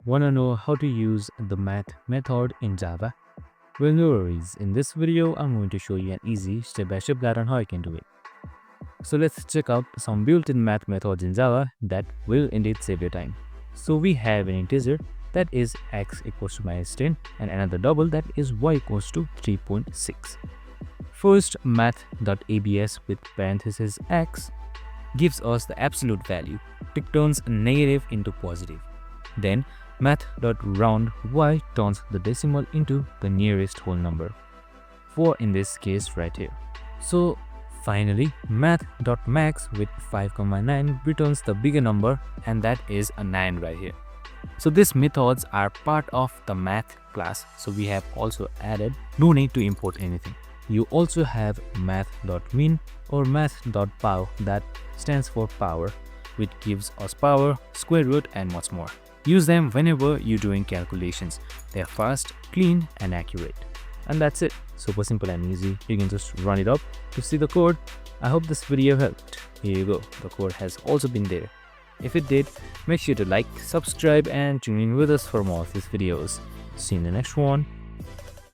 Wanna know how to use the math method in Java? Well, no worries. In this video, I'm going to show you an easy step-by-step guide on how you can do it. So let's check out some built-in math methods in Java that will indeed save your time. So we have an integer that is x equals to -10 and another double that is y equals to 3.6. First, math.abs with parenthesis x gives us the absolute value. It turns negative into positive. Then math.round y turns the decimal into the nearest whole number, 4 in this case right here. So finally, math.max with 5,9 returns the bigger number, and that is a 9 right here. So these methods are part of the math class, so we have also added no need to import anything. You also have math.min or math.pow, that stands for power, which gives us power, square root and much more. Use them whenever you're doing calculations. They're fast, clean and accurate. And that's it. Super simple and easy. You can just run it up to see the code. I hope this video helped. Here you go. The code has also been there. If it did, make sure to like, subscribe and tune in with us for more of these videos. See you in the next one.